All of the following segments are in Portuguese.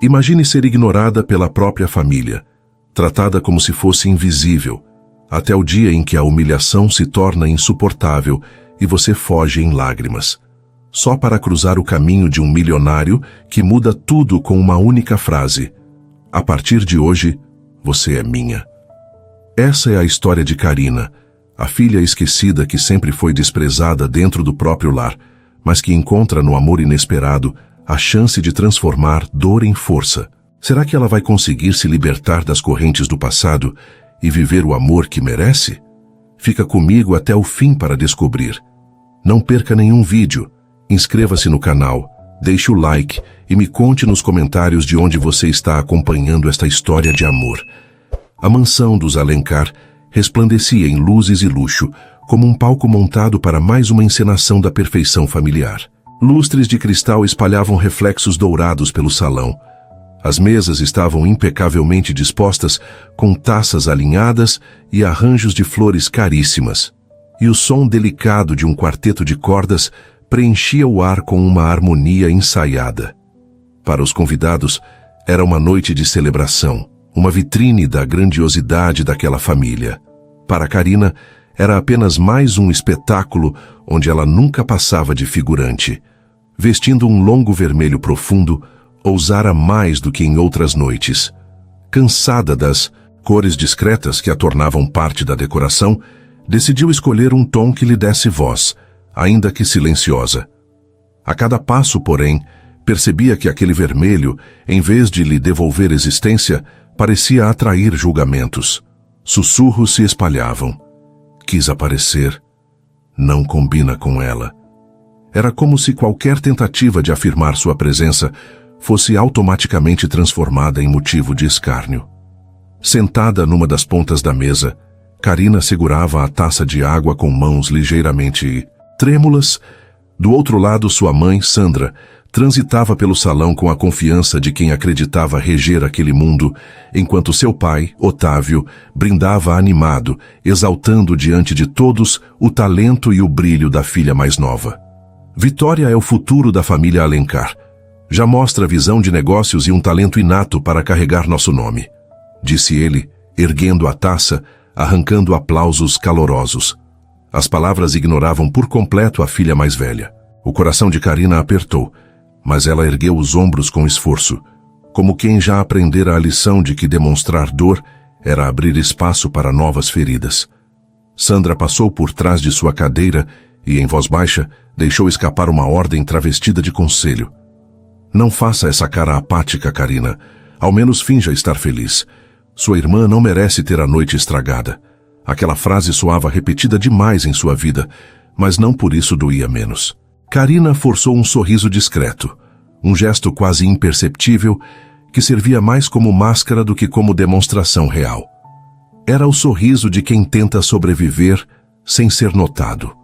Imagine ser ignorada pela própria família, tratada como se fosse invisível, até o dia em que a humilhação se torna insuportável e você foge em lágrimas, só para cruzar o caminho de um milionário que muda tudo com uma única frase: a partir de hoje, você é minha. Essa é a história de Karina, a filha esquecida que sempre foi desprezada dentro do próprio lar, mas que encontra no amor inesperado a chance de transformar dor em força. Será que ela vai conseguir se libertar das correntes do passado e viver o amor que merece? Fica comigo até o fim para descobrir. Não perca nenhum vídeo. Inscreva-se no canal, deixe o like e me conte nos comentários de onde você está acompanhando esta história de amor. A mansão dos Alencar resplandecia em luzes e luxo, como um palco montado para mais uma encenação da perfeição familiar. Lustres de cristal espalhavam reflexos dourados pelo salão. As mesas estavam impecavelmente dispostas, com taças alinhadas e arranjos de flores caríssimas. E o som delicado de um quarteto de cordas preenchia o ar com uma harmonia ensaiada. Para os convidados, era uma noite de celebração, uma vitrine da grandiosidade daquela família. Para Karina, era apenas mais um espetáculo onde ela nunca passava de figurante. Vestindo um longo vermelho profundo, ousara mais do que em outras noites. Cansada das cores discretas que a tornavam parte da decoração, decidiu escolher um tom que lhe desse voz, ainda que silenciosa. A cada passo, porém, percebia que aquele vermelho, em vez de lhe devolver existência, parecia atrair julgamentos. Sussurros se espalhavam. Quis aparecer. Não combina com ela. Era como se qualquer tentativa de afirmar sua presença fosse automaticamente transformada em motivo de escárnio. Sentada numa das pontas da mesa, Karina segurava a taça de água com mãos ligeiramente trêmulas. Do outro lado, sua mãe, Sandra, transitava pelo salão com a confiança de quem acreditava reger aquele mundo, enquanto seu pai, Otávio, brindava animado, exaltando diante de todos o talento e o brilho da filha mais nova. Vitória é o futuro da família Alencar. Já mostra visão de negócios e um talento inato para carregar nosso nome, disse ele, erguendo a taça, arrancando aplausos calorosos. As palavras ignoravam por completo a filha mais velha. O coração de Karina apertou, mas ela ergueu os ombros com esforço, como quem já aprendera a lição de que demonstrar dor era abrir espaço para novas feridas. Sandra passou por trás de sua cadeira e, em voz baixa, deixou escapar uma ordem travestida de conselho. Não faça essa cara apática, Karina. Ao menos finja estar feliz. Sua irmã não merece ter a noite estragada. Aquela frase soava repetida demais em sua vida, mas não por isso doía menos. Karina forçou um sorriso discreto, um gesto quase imperceptível que servia mais como máscara do que como demonstração real. Era o sorriso de quem tenta sobreviver sem ser notado.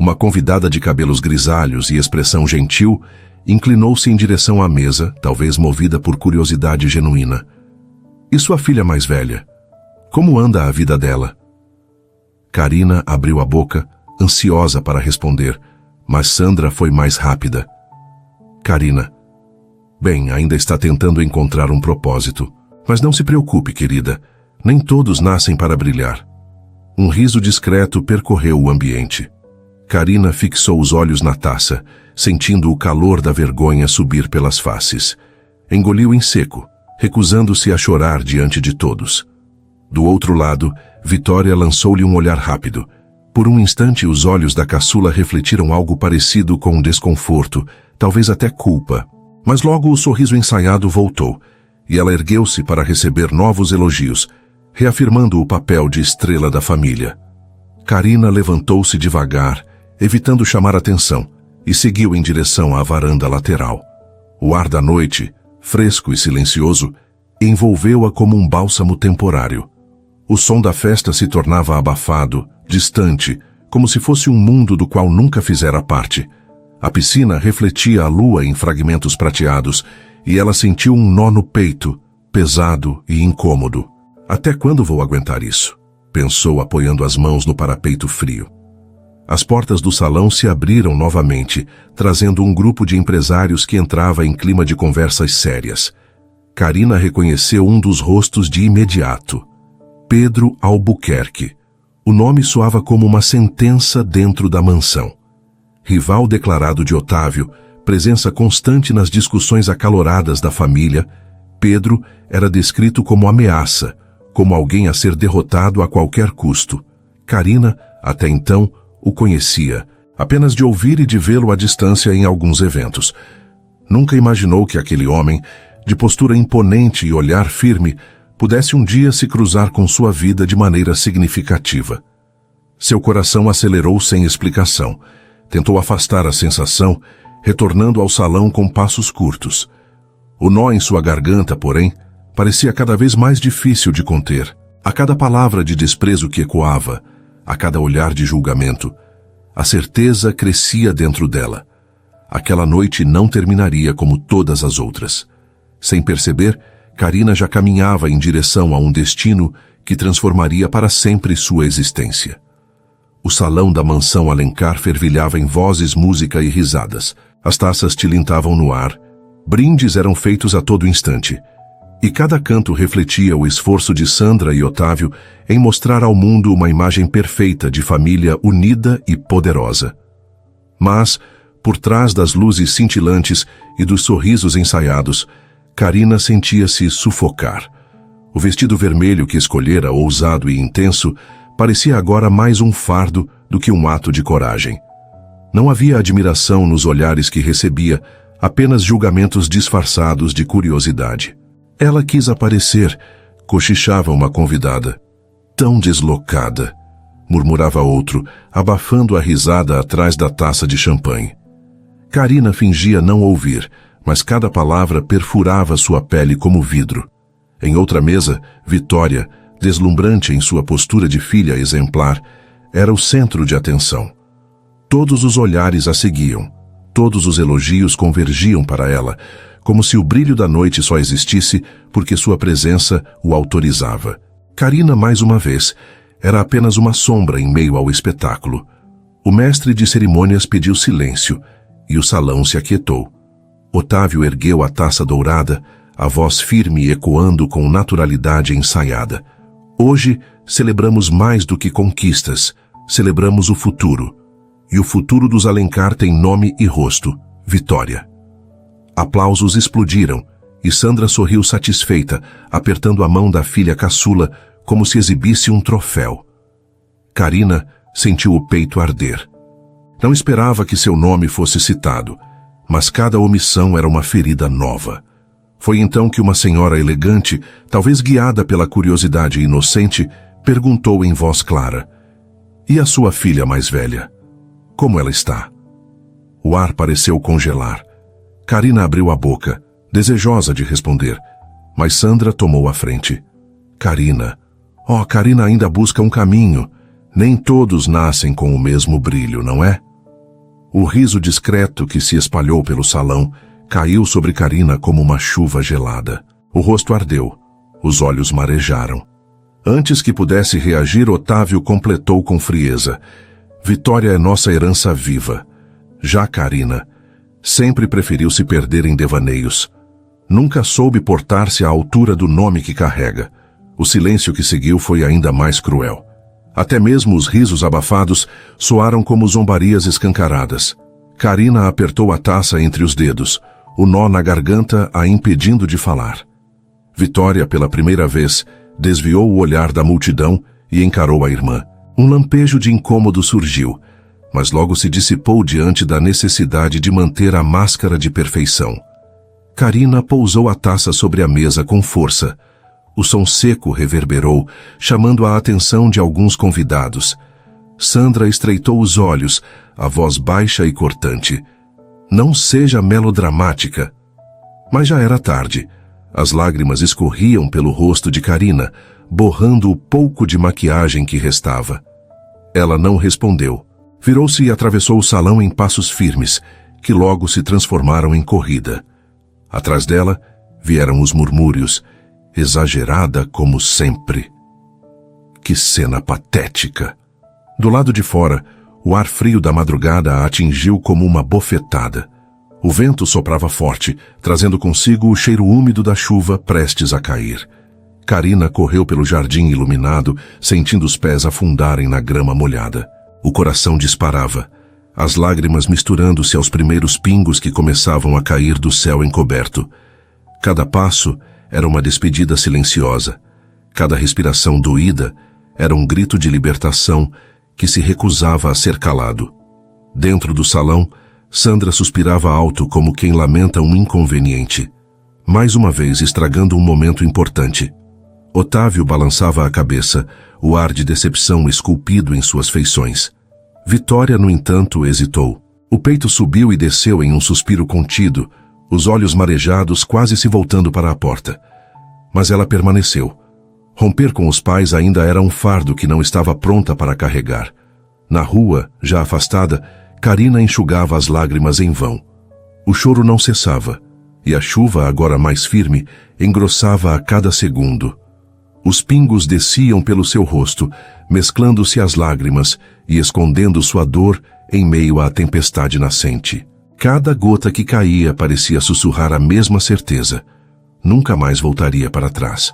Uma convidada de cabelos grisalhos e expressão gentil inclinou-se em direção à mesa, talvez movida por curiosidade genuína. E sua filha mais velha? Como anda a vida dela? Karina abriu a boca, ansiosa para responder, mas Sandra foi mais rápida. Karina. Bem, ainda está tentando encontrar um propósito. Mas não se preocupe, querida. Nem todos nascem para brilhar. Um riso discreto percorreu o ambiente. Karina fixou os olhos na taça, sentindo o calor da vergonha subir pelas faces. Engoliu em seco, recusando-se a chorar diante de todos. Do outro lado, Vitória lançou-lhe um olhar rápido. Por um instante, os olhos da caçula refletiram algo parecido com desconforto, talvez até culpa. Mas logo o sorriso ensaiado voltou, e ela ergueu-se para receber novos elogios, reafirmando o papel de estrela da família. Karina levantou-se devagar, evitando chamar atenção, e seguiu em direção à varanda lateral. O ar da noite, fresco e silencioso, envolveu-a como um bálsamo temporário. O som da festa se tornava abafado, distante, como se fosse um mundo do qual nunca fizera parte. A piscina refletia a lua em fragmentos prateados, e ela sentiu um nó no peito, pesado e incômodo. Até quando vou aguentar isso? Pensou, apoiando as mãos no parapeito frio. As portas do salão se abriram novamente, trazendo um grupo de empresários que entrava em clima de conversas sérias. Carina reconheceu um dos rostos de imediato. Pedro Albuquerque. O nome soava como uma sentença dentro da mansão. Rival declarado de Otávio, presença constante nas discussões acaloradas da família, Pedro era descrito como ameaça, como alguém a ser derrotado a qualquer custo. Carina, até então, o conhecia, apenas de ouvir e de vê-lo à distância em alguns eventos. Nunca imaginou que aquele homem, de postura imponente e olhar firme, pudesse um dia se cruzar com sua vida de maneira significativa. Seu coração acelerou sem explicação. Tentou afastar a sensação, retornando ao salão com passos curtos. O nó em sua garganta, porém, parecia cada vez mais difícil de conter. A cada palavra de desprezo que ecoava, a cada olhar de julgamento, a certeza crescia dentro dela. Aquela noite não terminaria como todas as outras. Sem perceber, Carina já caminhava em direção a um destino que transformaria para sempre sua existência. O salão da mansão Alencar fervilhava em vozes, música e risadas. As taças tilintavam no ar, brindes eram feitos a todo instante, e cada canto refletia o esforço de Sandra e Otávio em mostrar ao mundo uma imagem perfeita de família unida e poderosa. Mas, por trás das luzes cintilantes e dos sorrisos ensaiados, Carina sentia-se sufocar. O vestido vermelho que escolhera, ousado e intenso, parecia agora mais um fardo do que um ato de coragem. Não havia admiração nos olhares que recebia, apenas julgamentos disfarçados de curiosidade. Ela quis aparecer, cochichava uma convidada. Tão deslocada, murmurava outro, abafando a risada atrás da taça de champanhe. Carina fingia não ouvir, mas cada palavra perfurava sua pele como vidro. Em outra mesa, Vitória, deslumbrante em sua postura de filha exemplar, era o centro de atenção. Todos os olhares a seguiam, todos os elogios convergiam para ela, como se o brilho da noite só existisse porque sua presença o autorizava. Carina, mais uma vez, era apenas uma sombra em meio ao espetáculo. O mestre de cerimônias pediu silêncio, e o salão se aquietou. Otávio ergueu a taça dourada, a voz firme ecoando com naturalidade ensaiada. Hoje, celebramos mais do que conquistas, celebramos o futuro. E o futuro dos Alencar tem nome e rosto, Vitória. Aplausos explodiram, e Sandra sorriu satisfeita, apertando a mão da filha caçula, como se exibisse um troféu. Carina sentiu o peito arder. Não esperava que seu nome fosse citado, mas cada omissão era uma ferida nova. Foi então que uma senhora elegante, talvez guiada pela curiosidade inocente, perguntou em voz clara: "E a sua filha mais velha? Como ela está?" O ar pareceu congelar. Carina abriu a boca, desejosa de responder, mas Sandra tomou a frente. Carina ainda busca um caminho. Nem todos nascem com o mesmo brilho, não é? O riso discreto que se espalhou pelo salão caiu sobre Carina como uma chuva gelada. O rosto ardeu, os olhos marejaram. Antes que pudesse reagir, Otávio completou com frieza: "Vitória é nossa herança viva. Já Carina sempre preferiu se perder em devaneios. Nunca soube portar-se à altura do nome que carrega." O silêncio que seguiu foi ainda mais cruel. Até mesmo os risos abafados soaram como zombarias escancaradas. Carina apertou a taça entre os dedos, o nó na garganta a impedindo de falar. Vitória, pela primeira vez, desviou o olhar da multidão e encarou a irmã. Um lampejo de incômodo surgiu, mas logo se dissipou diante da necessidade de manter a máscara de perfeição. Carina pousou a taça sobre a mesa com força. O som seco reverberou, chamando a atenção de alguns convidados. Sandra estreitou os olhos, a voz baixa e cortante: "Não seja melodramática." Mas já era tarde. As lágrimas escorriam pelo rosto de Carina, borrando o pouco de maquiagem que restava. Ela não respondeu. Virou-se e atravessou o salão em passos firmes, que logo se transformaram em corrida. Atrás dela vieram os murmúrios, exagerada como sempre. Que cena patética! Do lado de fora, o ar frio da madrugada a atingiu como uma bofetada. O vento soprava forte, trazendo consigo o cheiro úmido da chuva prestes a cair. Karina correu pelo jardim iluminado, sentindo os pés afundarem na grama molhada. O coração disparava, as lágrimas misturando-se aos primeiros pingos que começavam a cair do céu encoberto. Cada passo era uma despedida silenciosa. Cada respiração doída era um grito de libertação que se recusava a ser calado. Dentro do salão, Sandra suspirava alto como quem lamenta um inconveniente, mais uma vez estragando um momento importante. Otávio balançava a cabeça, o ar de decepção esculpido em suas feições. Vitória, no entanto, hesitou. O peito subiu e desceu em um suspiro contido, os olhos marejados quase se voltando para a porta. Mas ela permaneceu. Romper com os pais ainda era um fardo que não estava pronta para carregar. Na rua, já afastada, Karina enxugava as lágrimas em vão. O choro não cessava, e a chuva, agora mais firme, engrossava a cada segundo. Os pingos desciam pelo seu rosto, mesclando-se às lágrimas e escondendo sua dor em meio à tempestade nascente. Cada gota que caía parecia sussurrar a mesma certeza. Nunca mais voltaria para trás.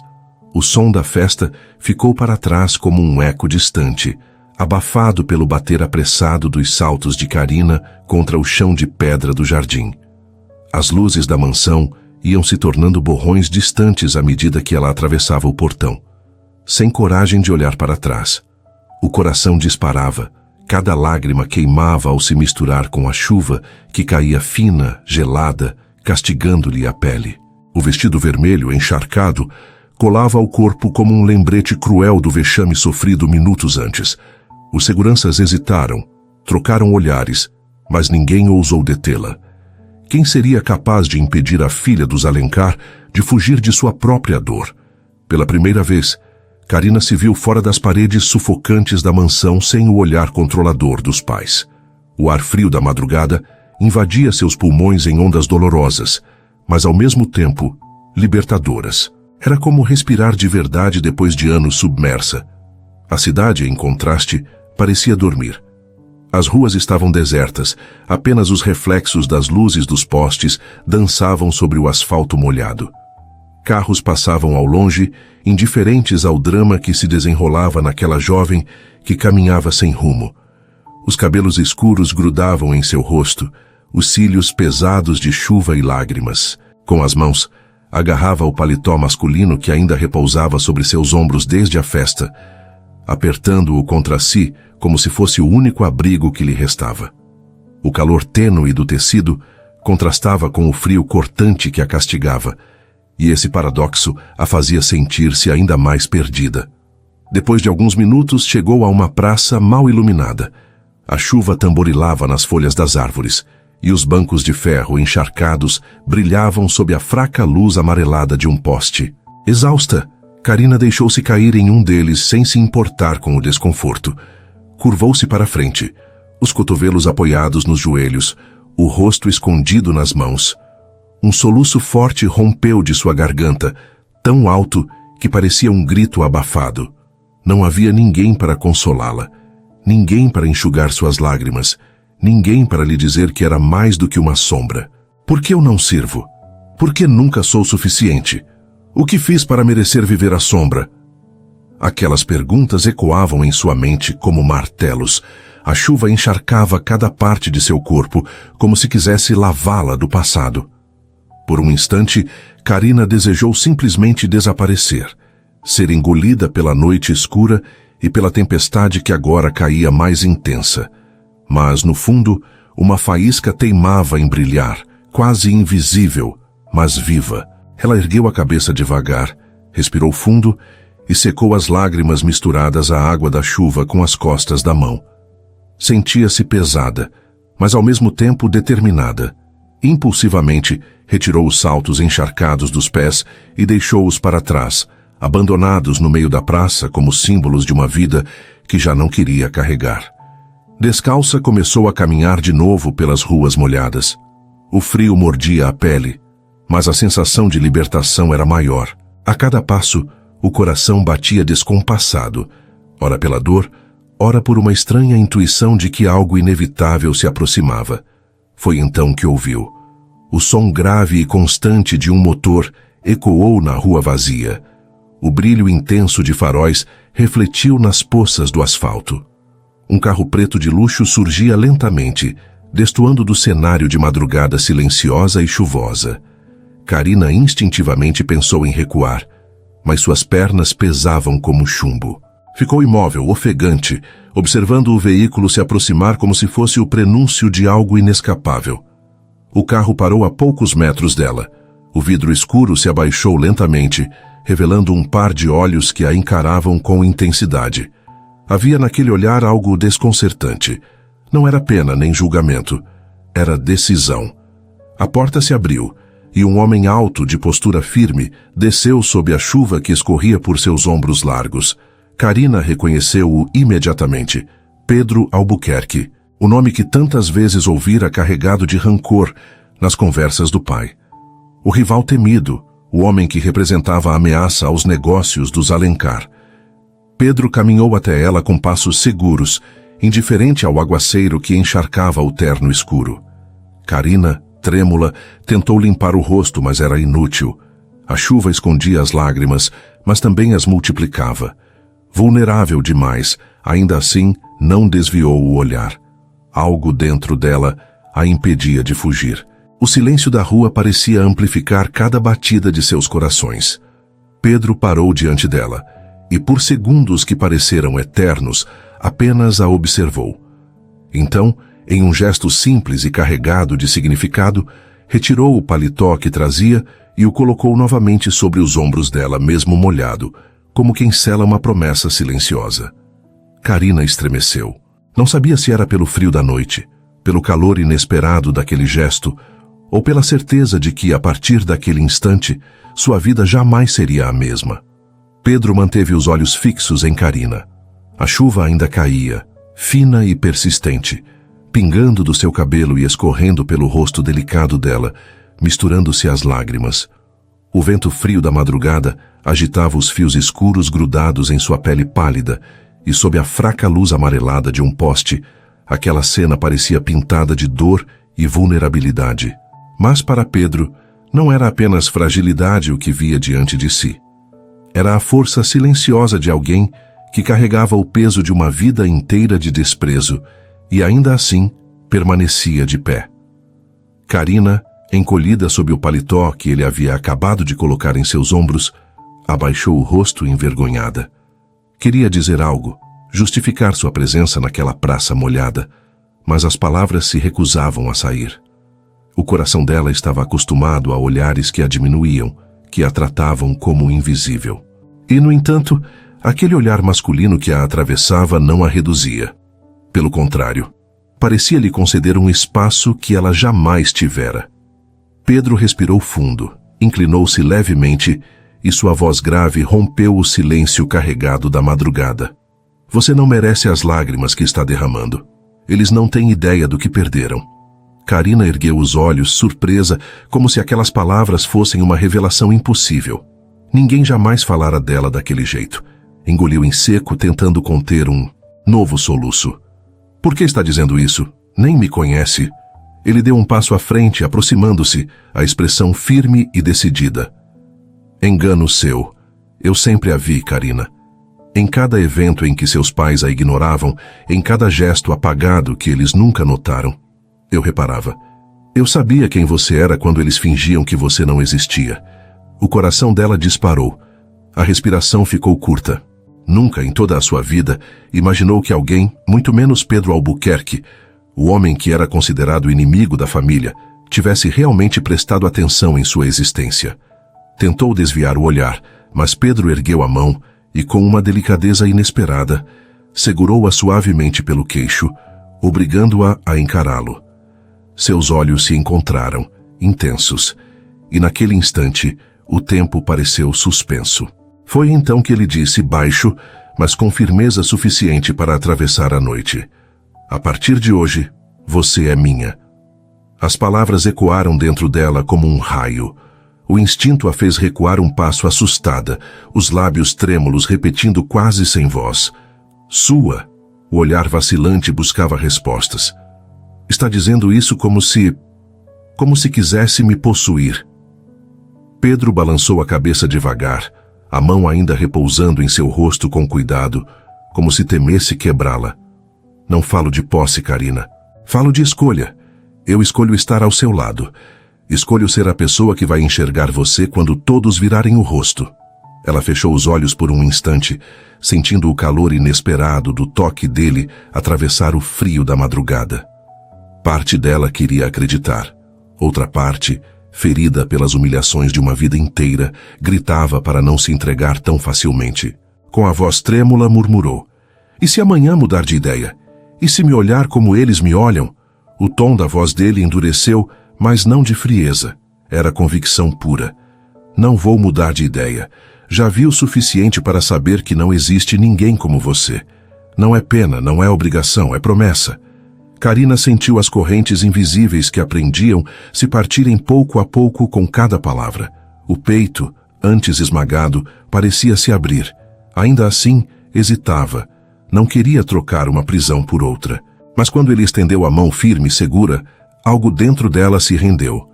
O som da festa ficou para trás como um eco distante, abafado pelo bater apressado dos saltos de Karina contra o chão de pedra do jardim. As luzes da mansão iam se tornando borrões distantes à medida que ela atravessava o portão. Sem coragem de olhar para trás. O coração disparava, cada lágrima queimava ao se misturar com a chuva que caía fina, gelada, castigando-lhe a pele. O vestido vermelho, encharcado, colava ao corpo como um lembrete cruel do vexame sofrido minutos antes. Os seguranças hesitaram, trocaram olhares, mas ninguém ousou detê-la. Quem seria capaz de impedir a filha dos Alencar de fugir de sua própria dor? Pela primeira vez, Karina se viu fora das paredes sufocantes da mansão sem o olhar controlador dos pais. O ar frio da madrugada invadia seus pulmões em ondas dolorosas, mas ao mesmo tempo libertadoras. Era como respirar de verdade depois de anos submersa. A cidade, em contraste, parecia dormir. As ruas estavam desertas, apenas os reflexos das luzes dos postes dançavam sobre o asfalto molhado. Carros passavam ao longe, indiferentes ao drama que se desenrolava naquela jovem que caminhava sem rumo. Os cabelos escuros grudavam em seu rosto, os cílios pesados de chuva e lágrimas. Com as mãos, agarrava o paletó masculino que ainda repousava sobre seus ombros desde a festa, apertando-o contra si como se fosse o único abrigo que lhe restava. O calor tênue do tecido contrastava com o frio cortante que a castigava, e esse paradoxo a fazia sentir-se ainda mais perdida. Depois de alguns minutos, chegou a uma praça mal iluminada. A chuva tamborilava nas folhas das árvores, e os bancos de ferro encharcados brilhavam sob a fraca luz amarelada de um poste. Exausta, Karina deixou-se cair em um deles sem se importar com o desconforto. Curvou-se para frente, os cotovelos apoiados nos joelhos, o rosto escondido nas mãos. Um soluço forte rompeu de sua garganta, tão alto que parecia um grito abafado. Não havia ninguém para consolá-la, ninguém para enxugar suas lágrimas, ninguém para lhe dizer que era mais do que uma sombra. Por que eu não sirvo? Por que nunca sou suficiente? O que fiz para merecer viver à sombra? Aquelas perguntas ecoavam em sua mente como martelos. A chuva encharcava cada parte de seu corpo, como se quisesse lavá-la do passado. Por um instante, Karina desejou simplesmente desaparecer, ser engolida pela noite escura e pela tempestade que agora caía mais intensa. Mas, no fundo, uma faísca teimava em brilhar, quase invisível, mas viva. Ela ergueu a cabeça devagar, respirou fundo e secou as lágrimas misturadas à água da chuva com as costas da mão. Sentia-se pesada, mas ao mesmo tempo determinada. Impulsivamente, retirou os saltos encharcados dos pés e deixou-os para trás, abandonados no meio da praça como símbolos de uma vida que já não queria carregar. Descalça, começou a caminhar de novo pelas ruas molhadas. O frio mordia a pele, mas a sensação de libertação era maior. A cada passo, o coração batia descompassado, ora pela dor, ora por uma estranha intuição de que algo inevitável se aproximava. Foi então que ouviu. O som grave e constante de um motor ecoou na rua vazia. O brilho intenso de faróis refletiu nas poças do asfalto. Um carro preto de luxo surgia lentamente, destoando do cenário de madrugada silenciosa e chuvosa. Karina instintivamente pensou em recuar, mas suas pernas pesavam como chumbo. Ficou imóvel, ofegante, observando o veículo se aproximar como se fosse o prenúncio de algo inescapável. O carro parou a poucos metros dela. O vidro escuro se abaixou lentamente, revelando um par de olhos que a encaravam com intensidade. Havia naquele olhar algo desconcertante. Não era pena nem julgamento. Era decisão. A porta se abriu, e um homem alto, de postura firme, desceu sob a chuva que escorria por seus ombros largos. Karina reconheceu-o imediatamente. Pedro Albuquerque, o nome que tantas vezes ouvira carregado de rancor nas conversas do pai. O rival temido, o homem que representava a ameaça aos negócios dos Alencar. Pedro caminhou até ela com passos seguros, indiferente ao aguaceiro que encharcava o terno escuro. Karina, trêmula, tentou limpar o rosto, mas era inútil. A chuva escondia as lágrimas, mas também as multiplicava. Vulnerável demais, ainda assim, não desviou o olhar. Algo dentro dela a impedia de fugir. O silêncio da rua parecia amplificar cada batida de seus corações. Pedro parou diante dela, e por segundos que pareceram eternos, apenas a observou. Então, em um gesto simples e carregado de significado, retirou o paletó que trazia e o colocou novamente sobre os ombros dela, mesmo molhado, como quem sela uma promessa silenciosa. Karina estremeceu. Não sabia se era pelo frio da noite, pelo calor inesperado daquele gesto, ou pela certeza de que, a partir daquele instante, sua vida jamais seria a mesma. Pedro manteve os olhos fixos em Karina. A chuva ainda caía, fina e persistente, pingando do seu cabelo e escorrendo pelo rosto delicado dela, misturando-se às lágrimas. O vento frio da madrugada agitava os fios escuros grudados em sua pele pálida, e sob a fraca luz amarelada de um poste, aquela cena parecia pintada de dor e vulnerabilidade. Mas para Pedro, não era apenas fragilidade o que via diante de si. Era a força silenciosa de alguém que carregava o peso de uma vida inteira de desprezo e ainda assim permanecia de pé. Karina, encolhida sob o paletó que ele havia acabado de colocar em seus ombros, abaixou o rosto envergonhada. Queria dizer algo, justificar sua presença naquela praça molhada, mas as palavras se recusavam a sair. O coração dela estava acostumado a olhares que a diminuíam, que a tratavam como invisível. E, no entanto, aquele olhar masculino que a atravessava não a reduzia. Pelo contrário, parecia lhe conceder um espaço que ela jamais tivera. Pedro respirou fundo, inclinou-se levemente e sua voz grave rompeu o silêncio carregado da madrugada. Você não merece as lágrimas que está derramando. Eles não têm ideia do que perderam. Karina ergueu os olhos, surpresa, como se aquelas palavras fossem uma revelação impossível. Ninguém jamais falara dela daquele jeito. Engoliu em seco, tentando conter um novo soluço. Por que está dizendo isso? Nem me conhece. Ele deu um passo à frente, aproximando-se, a expressão firme e decidida. Engano seu. Eu sempre a vi, Karina. Em cada evento em que seus pais a ignoravam, em cada gesto apagado que eles nunca notaram, eu reparava. Eu sabia quem você era quando eles fingiam que você não existia. O coração dela disparou. A respiração ficou curta. Nunca em toda a sua vida imaginou que alguém, muito menos Pedro Albuquerque, o homem que era considerado inimigo da família, tivesse realmente prestado atenção em sua existência. Tentou desviar o olhar, mas Pedro ergueu a mão e, com uma delicadeza inesperada, segurou-a suavemente pelo queixo, obrigando-a a encará-lo. Seus olhos se encontraram, intensos, e naquele instante o tempo pareceu suspenso. Foi então que ele disse baixo, mas com firmeza suficiente para atravessar a noite. A partir de hoje, você é minha. As palavras ecoaram dentro dela como um raio. O instinto a fez recuar um passo assustada, os lábios trêmulos repetindo quase sem voz. Sua. O olhar vacilante buscava respostas. Está dizendo isso como se... como se quisesse me possuir. Pedro balançou a cabeça devagar, a mão ainda repousando em seu rosto com cuidado, como se temesse quebrá-la. Não falo de posse, Karina. Falo de escolha. Eu escolho estar ao seu lado. Escolho ser a pessoa que vai enxergar você quando todos virarem o rosto. Ela fechou os olhos por um instante, sentindo o calor inesperado do toque dele atravessar o frio da madrugada. Parte dela queria acreditar. Outra parte, ferida pelas humilhações de uma vida inteira, gritava para não se entregar tão facilmente. Com a voz trêmula, murmurou: "E se amanhã mudar de ideia? E se me olhar como eles me olham?" O tom da voz dele endureceu, mas não de frieza. Era convicção pura. "Não vou mudar de ideia. Já vi o suficiente para saber que não existe ninguém como você. Não é pena, não é obrigação, é promessa." Karina sentiu as correntes invisíveis que aprendiam se partirem pouco a pouco com cada palavra. O peito, antes esmagado, parecia se abrir. Ainda assim, hesitava. Não queria trocar uma prisão por outra. Mas quando ele estendeu a mão firme e segura, algo dentro dela se rendeu.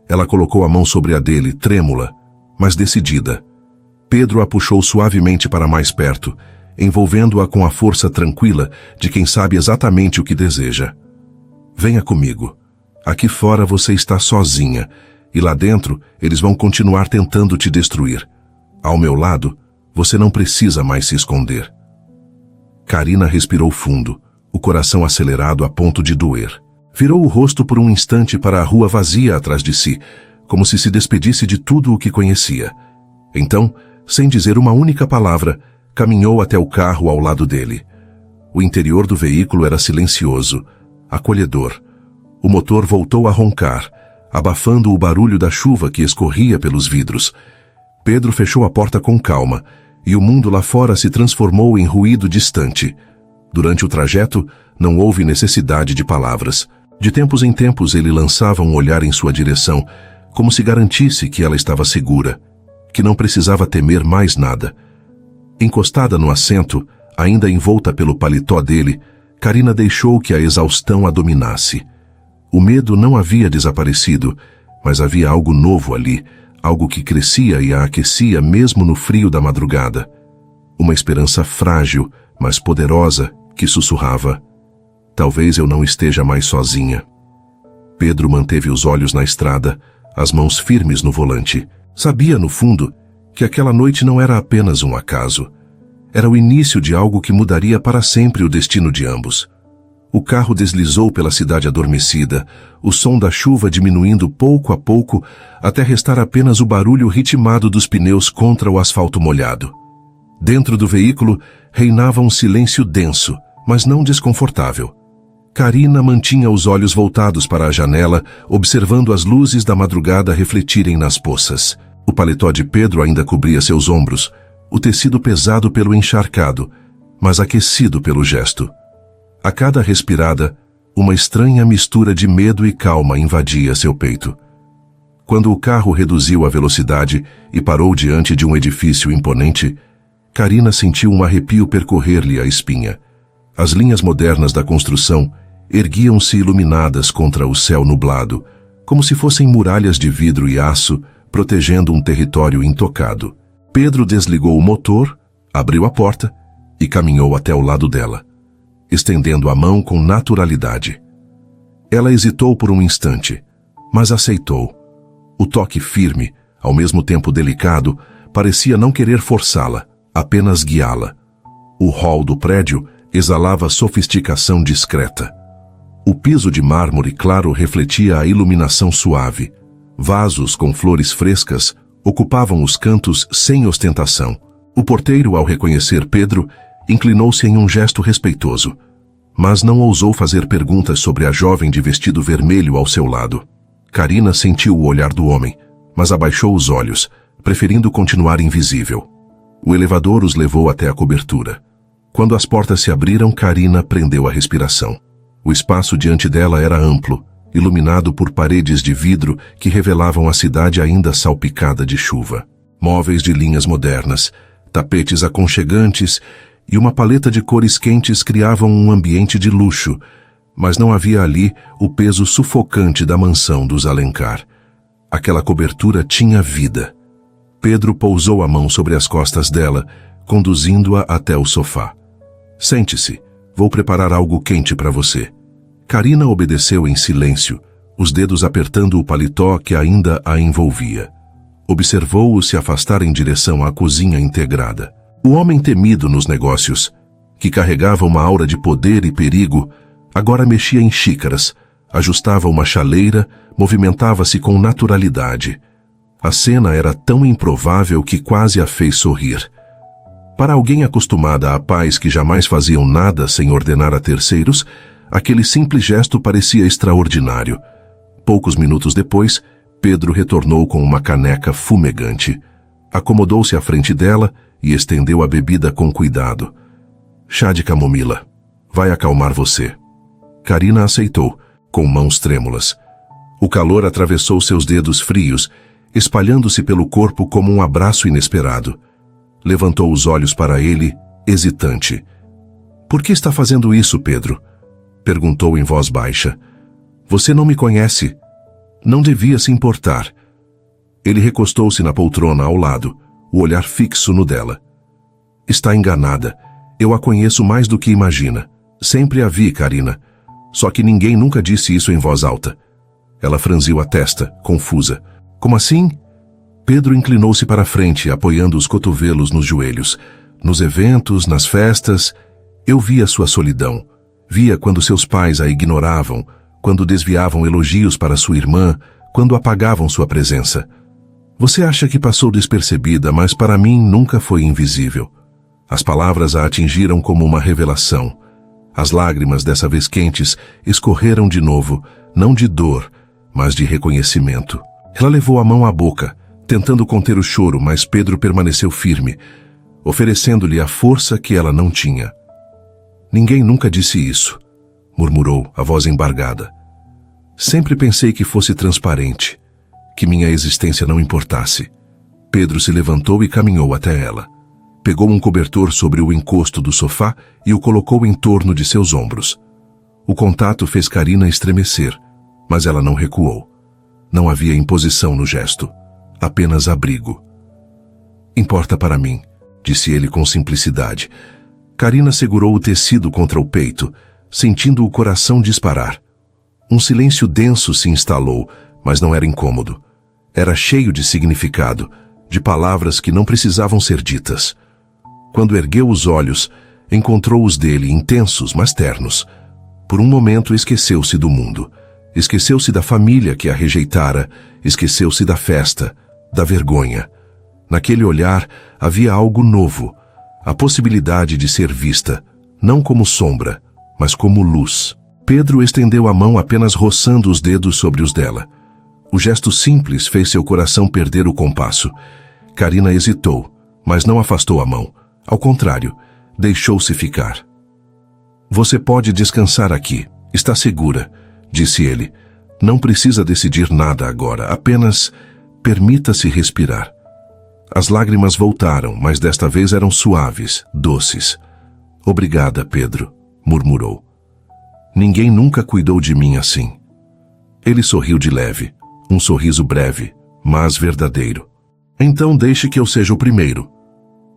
Ela colocou a mão sobre a dele, trêmula, mas decidida. Pedro a puxou suavemente para mais perto, envolvendo-a com a força tranquila de quem sabe exatamente o que deseja. "Venha comigo. Aqui fora você está sozinha, e lá dentro eles vão continuar tentando te destruir. Ao meu lado, você não precisa mais se esconder." Karina respirou fundo, o coração acelerado a ponto de doer. Virou o rosto por um instante para a rua vazia atrás de si, como se despedisse de tudo o que conhecia. Então, sem dizer uma única palavra, caminhou até o carro ao lado dele. O interior do veículo era silencioso, acolhedor. O motor voltou a roncar, abafando o barulho da chuva que escorria pelos vidros. Pedro fechou a porta com calma, e o mundo lá fora se transformou em ruído distante. Durante o trajeto, não houve necessidade de palavras. De tempos em tempos ele lançava um olhar em sua direção, como se garantisse que ela estava segura, que não precisava temer mais nada. Encostada no assento, ainda envolta pelo paletó dele, Karina deixou que a exaustão a dominasse. O medo não havia desaparecido, mas havia algo novo ali, algo que crescia e a aquecia mesmo no frio da madrugada. Uma esperança frágil, mas poderosa, que sussurrava: "Talvez eu não esteja mais sozinha." Pedro manteve os olhos na estrada, as mãos firmes no volante. Sabia, no fundo, que aquela noite não era apenas um acaso. Era o início de algo que mudaria para sempre o destino de ambos. O carro deslizou pela cidade adormecida, o som da chuva diminuindo pouco a pouco, até restar apenas o barulho ritmado dos pneus contra o asfalto molhado. Dentro do veículo, reinava um silêncio denso, mas não desconfortável. Karina mantinha os olhos voltados para a janela, observando as luzes da madrugada refletirem nas poças. O paletó de Pedro ainda cobria seus ombros, o tecido pesado pelo encharcado, mas aquecido pelo gesto. A cada respirada, uma estranha mistura de medo e calma invadia seu peito. Quando o carro reduziu a velocidade e parou diante de um edifício imponente, Karina sentiu um arrepio percorrer-lhe a espinha. As linhas modernas da construção erguiam-se iluminadas contra o céu nublado, como se fossem muralhas de vidro e aço protegendo um território intocado. Pedro desligou o motor, abriu a porta e caminhou até o lado dela, estendendo a mão com naturalidade. Ela hesitou por um instante, mas aceitou. O toque firme, ao mesmo tempo delicado, parecia não querer forçá-la, apenas guiá-la. O hall do prédio exalava sofisticação discreta. O piso de mármore claro refletia a iluminação suave. Vasos com flores frescas ocupavam os cantos sem ostentação. O porteiro, ao reconhecer Pedro, inclinou-se em um gesto respeitoso, mas não ousou fazer perguntas sobre a jovem de vestido vermelho ao seu lado. Karina sentiu o olhar do homem, mas abaixou os olhos, preferindo continuar invisível. O elevador os levou até a cobertura. Quando as portas se abriram, Karina prendeu a respiração. O espaço diante dela era amplo, iluminado por paredes de vidro que revelavam a cidade ainda salpicada de chuva. Móveis de linhas modernas, tapetes aconchegantes e uma paleta de cores quentes criavam um ambiente de luxo, mas não havia ali o peso sufocante da mansão dos Alencar. Aquela cobertura tinha vida. Pedro pousou a mão sobre as costas dela, conduzindo-a até o sofá. Sente-se, vou preparar algo quente para você. Karina obedeceu em silêncio, os dedos apertando o paletó que ainda a envolvia. Observou-o se afastar em direção à cozinha integrada. O homem temido nos negócios, que carregava uma aura de poder e perigo, agora mexia em xícaras, ajustava uma chaleira, movimentava-se com naturalidade. A cena era tão improvável que quase a fez sorrir. Para alguém acostumada a pais que jamais faziam nada sem ordenar a terceiros, aquele simples gesto parecia extraordinário. Poucos minutos depois, Pedro retornou com uma caneca fumegante. Acomodou-se à frente dela e estendeu a bebida com cuidado. Chá de camomila. Vai acalmar você. Karina aceitou, com mãos trêmulas. O calor atravessou seus dedos frios, espalhando-se pelo corpo como um abraço inesperado. Levantou os olhos para ele, hesitante. Por que está fazendo isso, Pedro? Perguntou em voz baixa. Você não me conhece. Não devia se importar. Ele recostou-se na poltrona ao lado, o olhar fixo no dela. Está enganada. Eu a conheço mais do que imagina. Sempre a vi, Karina. Só que ninguém nunca disse isso em voz alta. Ela franziu a testa, confusa. Como assim? Pedro inclinou-se para a frente, apoiando os cotovelos nos joelhos. Nos eventos, nas festas, eu via sua solidão. Via quando seus pais a ignoravam, quando desviavam elogios para sua irmã, quando apagavam sua presença. Você acha que passou despercebida, mas para mim nunca foi invisível. As palavras a atingiram como uma revelação. As lágrimas, dessa vez quentes, escorreram de novo, não de dor, mas de reconhecimento. Ela levou a mão à boca, tentando conter o choro, mas Pedro permaneceu firme, oferecendo-lhe a força que ela não tinha. Ninguém nunca disse isso, murmurou, a voz embargada. Sempre pensei que fosse transparente, que minha existência não importasse. Pedro se levantou e caminhou até ela. Pegou um cobertor sobre o encosto do sofá e o colocou em torno de seus ombros. O contato fez Karina estremecer, mas ela não recuou. Não havia imposição no gesto, apenas abrigo. Importa para mim, disse ele com simplicidade. Karina segurou o tecido contra o peito, sentindo o coração disparar. Um silêncio denso se instalou, mas não era incômodo. Era cheio de significado, de palavras que não precisavam ser ditas. Quando ergueu os olhos, encontrou os dele intensos, mas ternos. Por um momento esqueceu-se do mundo. Esqueceu-se da família que a rejeitara, esqueceu-se da festa, da vergonha. Naquele olhar havia algo novo, a possibilidade de ser vista, não como sombra, mas como luz. Pedro estendeu a mão apenas roçando os dedos sobre os dela. O gesto simples fez seu coração perder o compasso. Karina hesitou, mas não afastou a mão. Ao contrário, deixou-se ficar. Você pode descansar aqui, está segura, disse ele. Não precisa decidir nada agora, apenas permita-se respirar. As lágrimas voltaram, mas desta vez eram suaves, doces. Obrigada, Pedro, murmurou. Ninguém nunca cuidou de mim assim. Ele sorriu de leve, um sorriso breve, mas verdadeiro. Então deixe que eu seja o primeiro.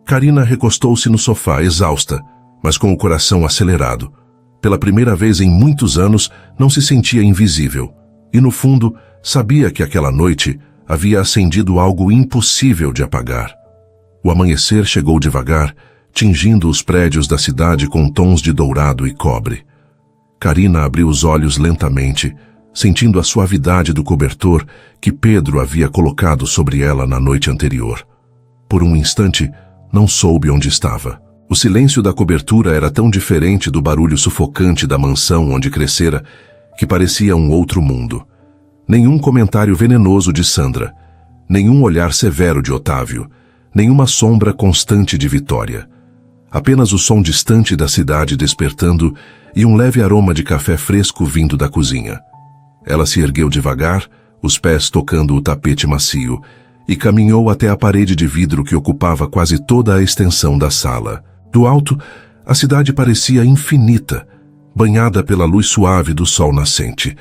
Karina recostou-se no sofá, exausta, mas com o coração acelerado. Pela primeira vez em muitos anos, não se sentia invisível. E no fundo, sabia que aquela noite havia acendido algo impossível de apagar. O amanhecer chegou devagar, tingindo os prédios da cidade com tons de dourado e cobre. Karina abriu os olhos lentamente, sentindo a suavidade do cobertor que Pedro havia colocado sobre ela na noite anterior. Por um instante, não soube onde estava. O silêncio da cobertura era tão diferente do barulho sufocante da mansão onde crescera que parecia um outro mundo. Nenhum comentário venenoso de Sandra, nenhum olhar severo de Otávio, nenhuma sombra constante de Vitória. Apenas o som distante da cidade despertando e um leve aroma de café fresco vindo da cozinha. Ela se ergueu devagar, os pés tocando o tapete macio, e caminhou até a parede de vidro que ocupava quase toda a extensão da sala. Do alto, a cidade parecia infinita, banhada pela luz suave do sol nascente.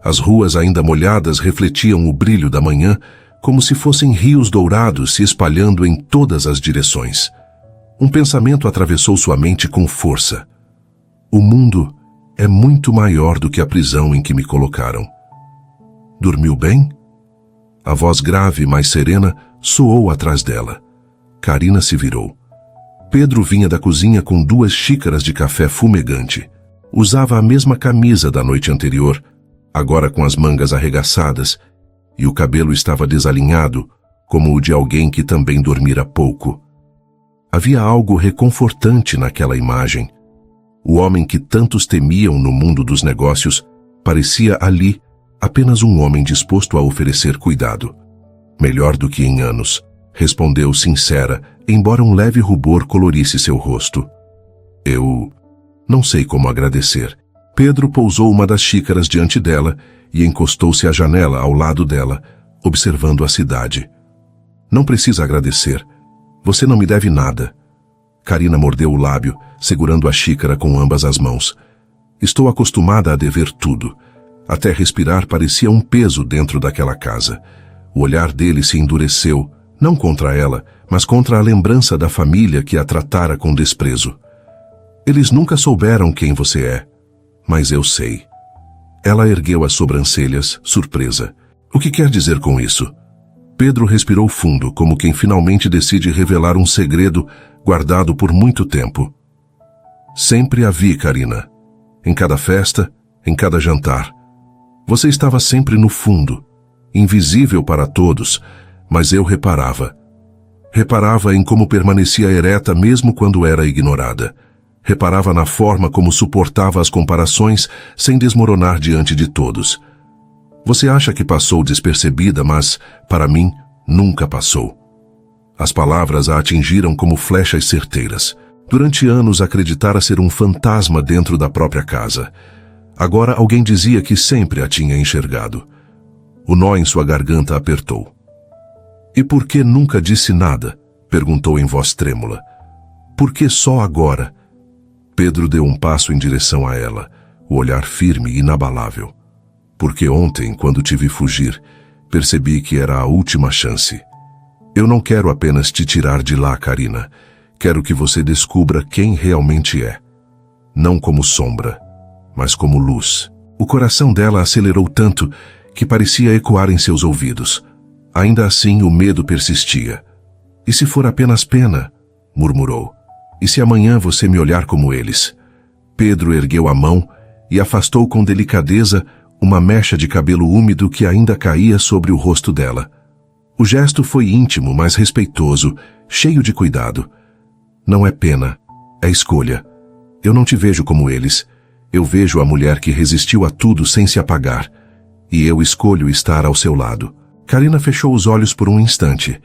As ruas ainda molhadas refletiam o brilho da manhã, como se fossem rios dourados se espalhando em todas as direções. Um pensamento atravessou sua mente com força. O mundo é muito maior do que a prisão em que me colocaram. Dormiu bem? A voz grave, mas serena, soou atrás dela. Karina se virou. Pedro vinha da cozinha com 2 xícaras de café fumegante. Usava a mesma camisa da noite anterior, agora com as mangas arregaçadas, e o cabelo estava desalinhado, como o de alguém que também dormira pouco. Havia algo reconfortante naquela imagem. O homem que tantos temiam no mundo dos negócios parecia ali apenas um homem disposto a oferecer cuidado. Melhor do que em anos, respondeu sincera, embora um leve rubor colorisse seu rosto. Eu não sei como agradecer. Pedro pousou uma das xícaras diante dela e encostou-se à janela ao lado dela, observando a cidade. Não precisa agradecer. Você não me deve nada. Karina mordeu o lábio, segurando a xícara com ambas as mãos. Estou acostumada a dever tudo. Até respirar parecia um peso dentro daquela casa. O olhar dele se endureceu, não contra ela, mas contra a lembrança da família que a tratara com desprezo. Eles nunca souberam quem você é, mas eu sei. Ela ergueu as sobrancelhas, surpresa. O que quer dizer com isso? Pedro respirou fundo, como quem finalmente decide revelar um segredo guardado por muito tempo. Sempre a vi, Karina. Em cada festa, em cada jantar. Você estava sempre no fundo, invisível para todos, mas eu reparava. Reparava em como permanecia ereta mesmo quando era ignorada. Reparava na forma como suportava as comparações sem desmoronar diante de todos. Você acha que passou despercebida, mas, para mim, nunca passou. As palavras a atingiram como flechas certeiras. Durante anos acreditara ser um fantasma dentro da própria casa. Agora alguém dizia que sempre a tinha enxergado. O nó em sua garganta apertou. E por que nunca disse nada? Perguntou em voz trêmula. Por que só agora? Pedro deu um passo em direção a ela, o olhar firme e inabalável. Porque ontem, quando te vi fugir, percebi que era a última chance. Eu não quero apenas te tirar de lá, Karina. Quero que você descubra quem realmente é. Não como sombra, mas como luz. O coração dela acelerou tanto que parecia ecoar em seus ouvidos. Ainda assim, o medo persistia. E se for apenas pena? Murmurou. E se amanhã você me olhar como eles? Pedro ergueu a mão e afastou com delicadeza uma mecha de cabelo úmido que ainda caía sobre o rosto dela. O gesto foi íntimo, mas respeitoso, cheio de cuidado. Não é pena, é escolha. Eu não te vejo como eles. Eu vejo a mulher que resistiu a tudo sem se apagar. E eu escolho estar ao seu lado. Karina fechou os olhos por um instante,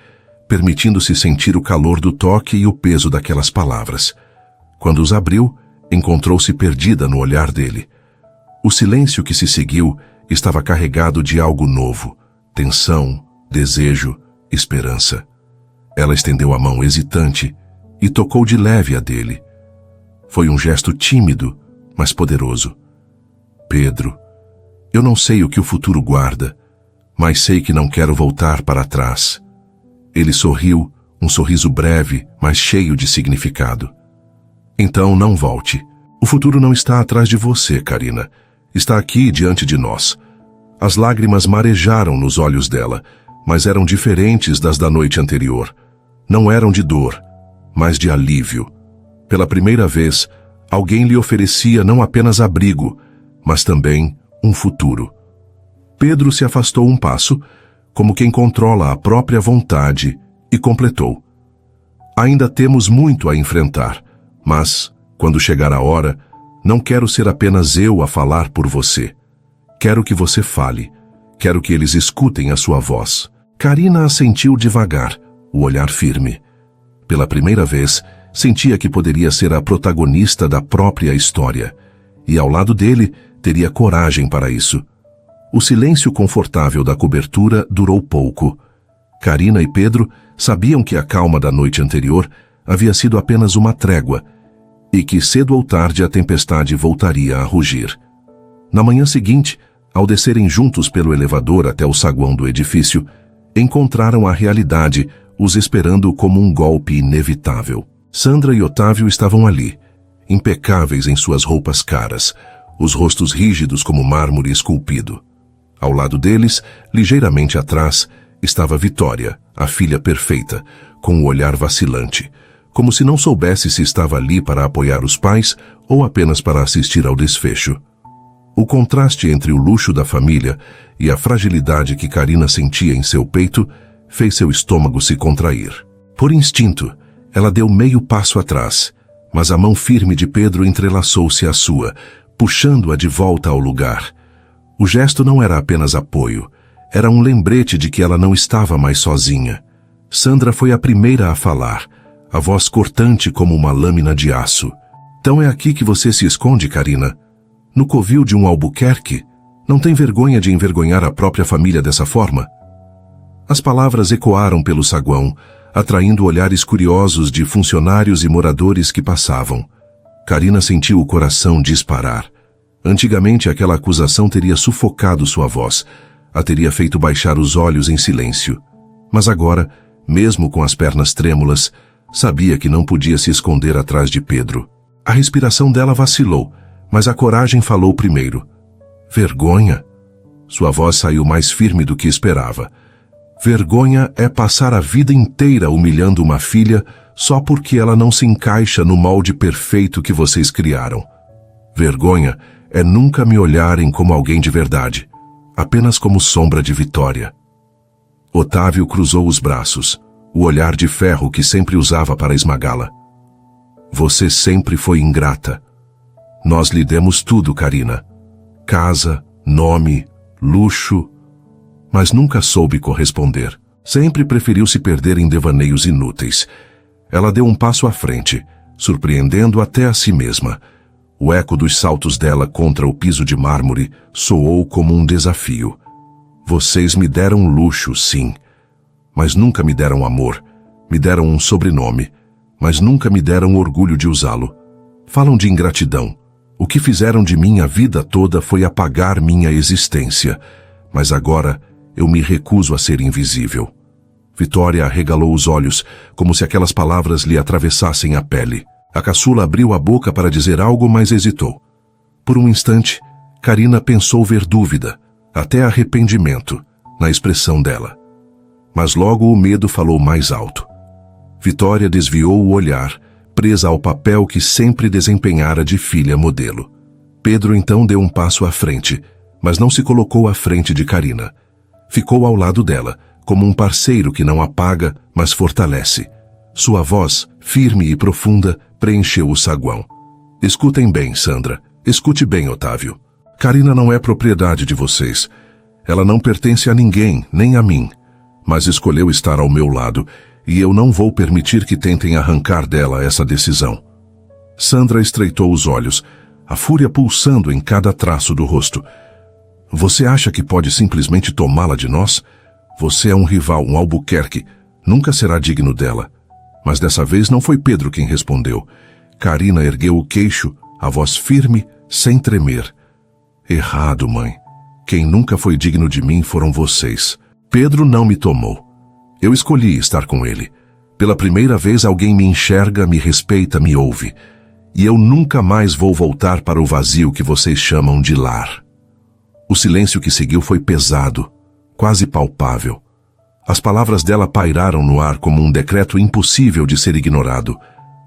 permitindo-se sentir o calor do toque e o peso daquelas palavras. Quando os abriu, encontrou-se perdida no olhar dele. O silêncio que se seguiu estava carregado de algo novo, tensão, desejo, esperança. Ela estendeu a mão hesitante e tocou de leve a dele. Foi um gesto tímido, mas poderoso. Pedro, eu não sei o que o futuro guarda, mas sei que não quero voltar para trás. Ele sorriu, um sorriso breve, mas cheio de significado. Então não volte. O futuro não está atrás de você, Karina. Está aqui diante de nós. As lágrimas marejaram nos olhos dela, mas eram diferentes das da noite anterior. Não eram de dor, mas de alívio. Pela primeira vez, alguém lhe oferecia não apenas abrigo, mas também um futuro. Pedro se afastou um passo, como quem controla a própria vontade, e completou. Ainda temos muito a enfrentar, mas, quando chegar a hora, não quero ser apenas eu a falar por você. Quero que você fale. Quero que eles escutem a sua voz. Karina assentiu devagar, o olhar firme. Pela primeira vez, sentia que poderia ser a protagonista da própria história, e ao lado dele teria coragem para isso. O silêncio confortável da cobertura durou pouco. Karina e Pedro sabiam que a calma da noite anterior havia sido apenas uma trégua, e que cedo ou tarde a tempestade voltaria a rugir. Na manhã seguinte, ao descerem juntos pelo elevador até o saguão do edifício, encontraram a realidade os esperando como um golpe inevitável. Sandra e Otávio estavam ali, impecáveis em suas roupas caras, os rostos rígidos como mármore esculpido. Ao lado deles, ligeiramente atrás, estava Vitória, a filha perfeita, com o olhar vacilante, como se não soubesse se estava ali para apoiar os pais ou apenas para assistir ao desfecho. O contraste entre o luxo da família e a fragilidade que Carina sentia em seu peito fez seu estômago se contrair. Por instinto, ela deu meio passo atrás, mas a mão firme de Pedro entrelaçou-se à sua, puxando-a de volta ao lugar. O gesto não era apenas apoio, era um lembrete de que ela não estava mais sozinha. Sandra foi a primeira a falar, a voz cortante como uma lâmina de aço. Então é aqui que você se esconde, Carina? No covil de um Albuquerque? Não tem vergonha de envergonhar a própria família dessa forma? As palavras ecoaram pelo saguão, atraindo olhares curiosos de funcionários e moradores que passavam. Carina sentiu o coração disparar. Antigamente aquela acusação teria sufocado sua voz, a teria feito baixar os olhos em silêncio. Mas agora, mesmo com as pernas trêmulas, sabia que não podia se esconder atrás de Pedro. A respiração dela vacilou, mas a coragem falou primeiro. Vergonha? Sua voz saiu mais firme do que esperava. Vergonha é passar a vida inteira humilhando uma filha só porque ela não se encaixa no molde perfeito que vocês criaram. Vergonha é nunca me olharem como alguém de verdade, apenas como sombra de Vitória. Otávio cruzou os braços, o olhar de ferro que sempre usava para esmagá-la. Você sempre foi ingrata. Nós lhe demos tudo, Carina. Casa, nome, luxo, mas nunca soube corresponder. Sempre preferiu se perder em devaneios inúteis. Ela deu um passo à frente, surpreendendo até a si mesma. O eco dos saltos dela contra o piso de mármore soou como um desafio. Vocês me deram luxo, sim, mas nunca me deram amor. Me deram um sobrenome, mas nunca me deram orgulho de usá-lo. Falam de ingratidão. O que fizeram de mim a vida toda foi apagar minha existência, mas agora eu me recuso a ser invisível. Vitória arregalou os olhos, como se aquelas palavras lhe atravessassem a pele. A caçula abriu a boca para dizer algo, mas hesitou. Por um instante, Carina pensou ver dúvida, até arrependimento, na expressão dela. Mas logo o medo falou mais alto. Vitória desviou o olhar, presa ao papel que sempre desempenhara de filha modelo. Pedro então deu um passo à frente, mas não se colocou à frente de Carina. Ficou ao lado dela, como um parceiro que não apaga, mas fortalece. Sua voz, firme e profunda, preencheu o saguão. Escutem bem, Sandra. Escute bem, Otávio. Carina não é propriedade de vocês. Ela não pertence a ninguém, nem a mim. Mas escolheu estar ao meu lado, e eu não vou permitir que tentem arrancar dela essa decisão. Sandra estreitou os olhos, a fúria pulsando em cada traço do rosto. Você acha que pode simplesmente tomá-la de nós? Você é um rival, um Albuquerque. Nunca será digno dela. Mas dessa vez não foi Pedro quem respondeu. Carina ergueu o queixo, a voz firme, sem tremer. Errado, mãe. Quem nunca foi digno de mim foram vocês. Pedro não me tomou. Eu escolhi estar com ele. Pela primeira vez alguém me enxerga, me respeita, me ouve. E eu nunca mais vou voltar para o vazio que vocês chamam de lar. O silêncio que seguiu foi pesado, quase palpável. As palavras dela pairaram no ar como um decreto impossível de ser ignorado.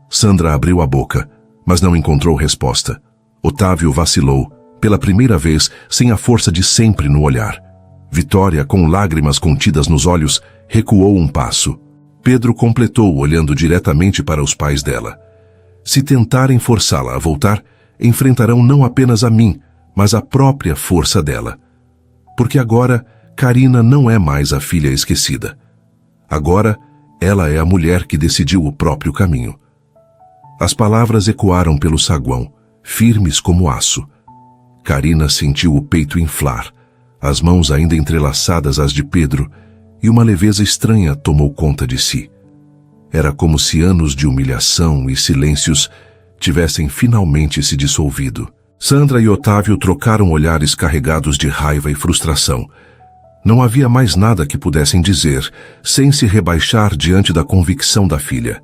Sandra abriu a boca, mas não encontrou resposta. Otávio vacilou, pela primeira vez, sem a força de sempre no olhar. Vitória, com lágrimas contidas nos olhos, recuou um passo. Pedro completou, olhando diretamente para os pais dela. Se tentarem forçá-la a voltar, enfrentarão não apenas a mim, mas a própria força dela. Porque agora, Carina não é mais a filha esquecida. Agora, ela é a mulher que decidiu o próprio caminho. As palavras ecoaram pelo saguão, firmes como aço. Carina sentiu o peito inflar, as mãos ainda entrelaçadas às de Pedro, e uma leveza estranha tomou conta de si. Era como se anos de humilhação e silêncios tivessem finalmente se dissolvido. Sandra e Otávio trocaram olhares carregados de raiva e frustração. Não havia mais nada que pudessem dizer, sem se rebaixar diante da convicção da filha.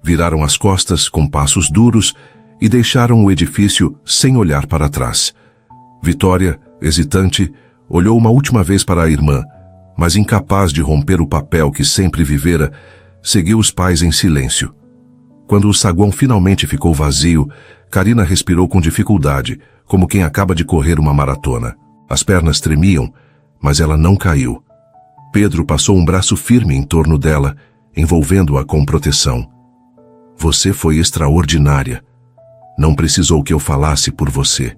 Viraram as costas com passos duros e deixaram o edifício sem olhar para trás. Vitória, hesitante, olhou uma última vez para a irmã, mas incapaz de romper o papel que sempre vivera, seguiu os pais em silêncio. Quando o saguão finalmente ficou vazio, Carina respirou com dificuldade, como quem acaba de correr uma maratona. As pernas tremiam, mas ela não caiu. Pedro passou um braço firme em torno dela, envolvendo-a com proteção. Você foi extraordinária. Não precisou que eu falasse por você.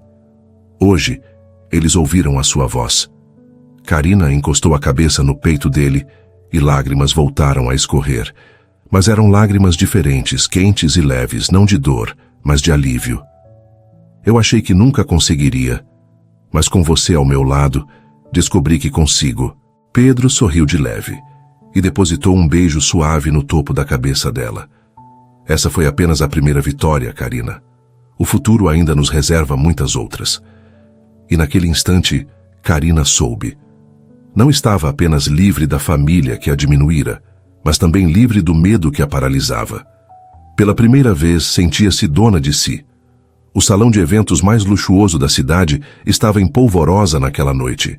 Hoje, eles ouviram a sua voz. Carina encostou a cabeça no peito dele e lágrimas voltaram a escorrer. Mas eram lágrimas diferentes, quentes e leves, não de dor, mas de alívio. Eu achei que nunca conseguiria, mas com você ao meu lado, descobri que consigo. Pedro sorriu de leve e depositou um beijo suave no topo da cabeça dela. Essa foi apenas a primeira vitória, Carina. O futuro ainda nos reserva muitas outras. E naquele instante, Carina soube. Não estava apenas livre da família que a diminuíra, mas também livre do medo que a paralisava. Pela primeira vez, sentia-se dona de si. O salão de eventos mais luxuoso da cidade estava em polvorosa naquela noite.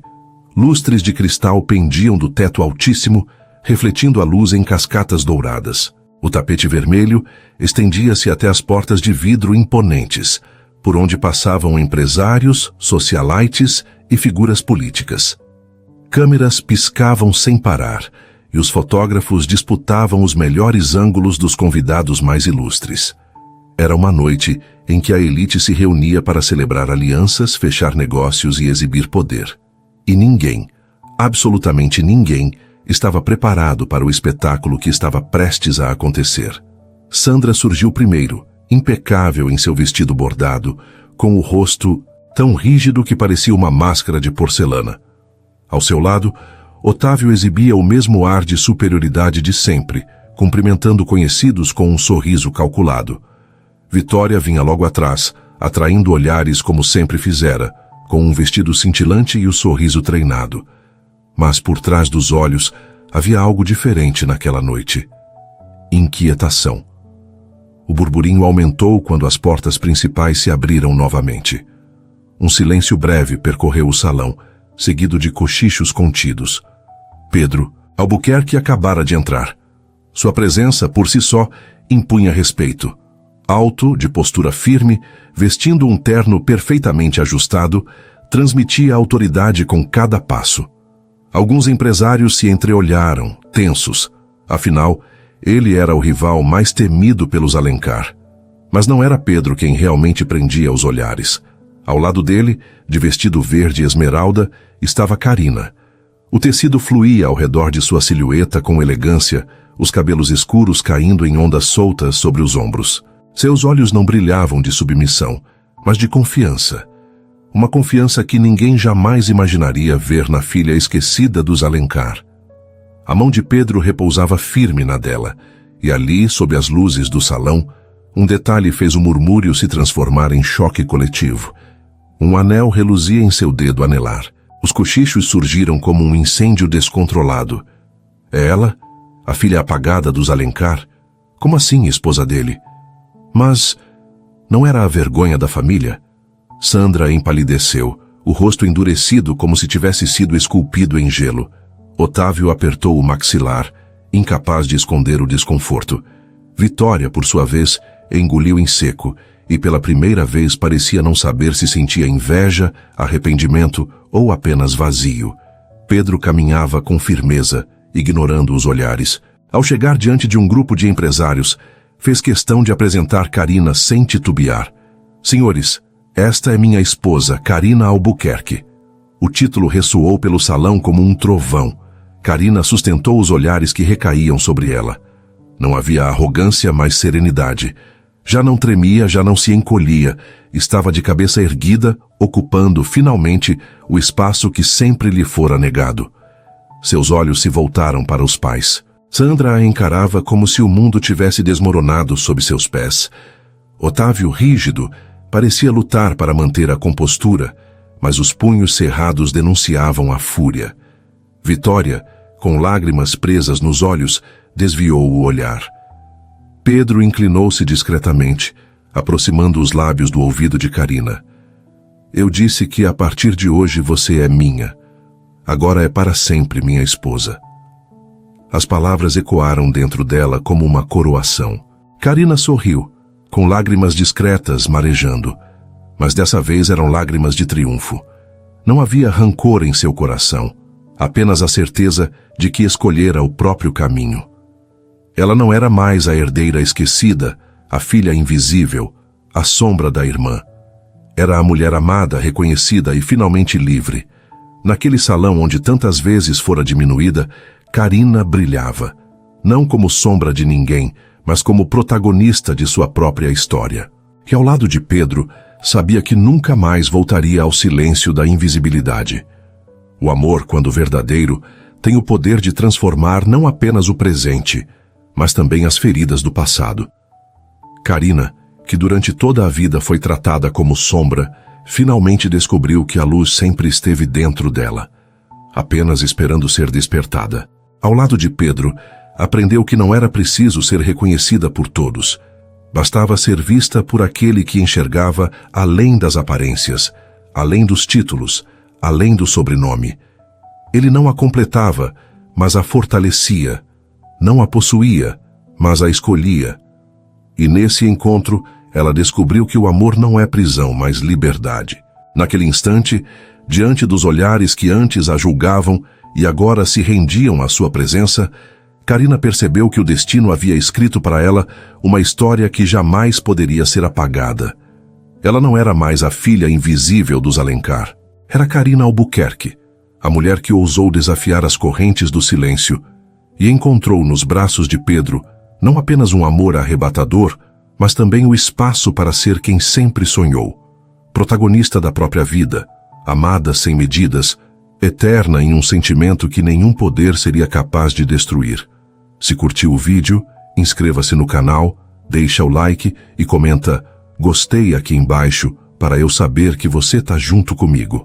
Lustres de cristal pendiam do teto altíssimo, refletindo a luz em cascatas douradas. O tapete vermelho estendia-se até as portas de vidro imponentes, por onde passavam empresários, socialites e figuras políticas. Câmeras piscavam sem parar, e os fotógrafos disputavam os melhores ângulos dos convidados mais ilustres. Era uma noite em que a elite se reunia para celebrar alianças, fechar negócios e exibir poder. E ninguém, absolutamente ninguém, estava preparado para o espetáculo que estava prestes a acontecer. Sandra surgiu primeiro, impecável em seu vestido bordado, com o rosto tão rígido que parecia uma máscara de porcelana. Ao seu lado, Otávio exibia o mesmo ar de superioridade de sempre, cumprimentando conhecidos com um sorriso calculado. Vitória vinha logo atrás, atraindo olhares como sempre fizera, com um vestido cintilante e o sorriso treinado. Mas por trás dos olhos havia algo diferente naquela noite. Inquietação. O burburinho aumentou quando as portas principais se abriram novamente. Um silêncio breve percorreu o salão, seguido de cochichos contidos. Pedro Albuquerque acabara de entrar. Sua presença, por si só, impunha respeito. Alto, de postura firme, vestindo um terno perfeitamente ajustado, transmitia autoridade com cada passo. Alguns empresários se entreolharam, tensos. Afinal, ele era o rival mais temido pelos Alencar. Mas não era Pedro quem realmente prendia os olhares. Ao lado dele, de vestido verde esmeralda, estava Carina. O tecido fluía ao redor de sua silhueta com elegância, os cabelos escuros caindo em ondas soltas sobre os ombros. Seus olhos não brilhavam de submissão, mas de confiança. Uma confiança que ninguém jamais imaginaria ver na filha esquecida dos Alencar. A mão de Pedro repousava firme na dela, e ali, sob as luzes do salão, um detalhe fez o murmúrio se transformar em choque coletivo. Um anel reluzia em seu dedo anelar. Os cochichos surgiram como um incêndio descontrolado. É ela? A filha apagada dos Alencar? Como assim, esposa dele? Mas não era a vergonha da família? Sandra empalideceu, o rosto endurecido como se tivesse sido esculpido em gelo. Otávio apertou o maxilar, incapaz de esconder o desconforto. Vitória, por sua vez, engoliu em seco, e pela primeira vez parecia não saber se sentia inveja, arrependimento ou apenas vazio. Pedro caminhava com firmeza, ignorando os olhares. Ao chegar diante de um grupo de empresários, fez questão de apresentar Carina sem titubear. Senhores, esta é minha esposa, Carina Albuquerque. O título ressoou pelo salão como um trovão. Carina sustentou os olhares que recaíam sobre ela. Não havia arrogância, mas serenidade. Já não tremia, já não se encolhia. Estava de cabeça erguida, ocupando, finalmente, o espaço que sempre lhe fora negado. Seus olhos se voltaram para os pais. Sandra a encarava como se o mundo tivesse desmoronado sob seus pés. Otávio, rígido, parecia lutar para manter a compostura, mas os punhos cerrados denunciavam a fúria. Vitória, com lágrimas presas nos olhos, desviou o olhar. Pedro inclinou-se discretamente, aproximando os lábios do ouvido de Carina. Eu disse que a partir de hoje você é minha. Agora é para sempre minha esposa. As palavras ecoaram dentro dela como uma coroação. Carina sorriu, com lágrimas discretas marejando, mas dessa vez eram lágrimas de triunfo. Não havia rancor em seu coração, apenas a certeza de que escolhera o próprio caminho. Ela não era mais a herdeira esquecida, a filha invisível, a sombra da irmã. Era a mulher amada, reconhecida e finalmente livre. Naquele salão onde tantas vezes fora diminuída, Carina brilhava, não como sombra de ninguém, mas como protagonista de sua própria história. E ao lado de Pedro, sabia que nunca mais voltaria ao silêncio da invisibilidade. O amor, quando verdadeiro, tem o poder de transformar não apenas o presente, mas também as feridas do passado. Carina, que durante toda a vida foi tratada como sombra, finalmente descobriu que a luz sempre esteve dentro dela, apenas esperando ser despertada. Ao lado de Pedro, aprendeu que não era preciso ser reconhecida por todos. Bastava ser vista por aquele que enxergava além das aparências, além dos títulos, além do sobrenome. Ele não a completava, mas a fortalecia. Não a possuía, mas a escolhia. E nesse encontro, ela descobriu que o amor não é prisão, mas liberdade. Naquele instante, diante dos olhares que antes a julgavam e agora se rendiam à sua presença, Carina percebeu que o destino havia escrito para ela uma história que jamais poderia ser apagada. Ela não era mais a filha invisível dos Alencar. Era Carina Albuquerque, a mulher que ousou desafiar as correntes do silêncio e encontrou nos braços de Pedro não apenas um amor arrebatador, mas também o espaço para ser quem sempre sonhou. Protagonista da própria vida, amada sem medidas, eterna em um sentimento que nenhum poder seria capaz de destruir. Se curtiu o vídeo, inscreva-se no canal, deixa o like e comenta "Gostei" aqui embaixo para eu saber que você está junto comigo.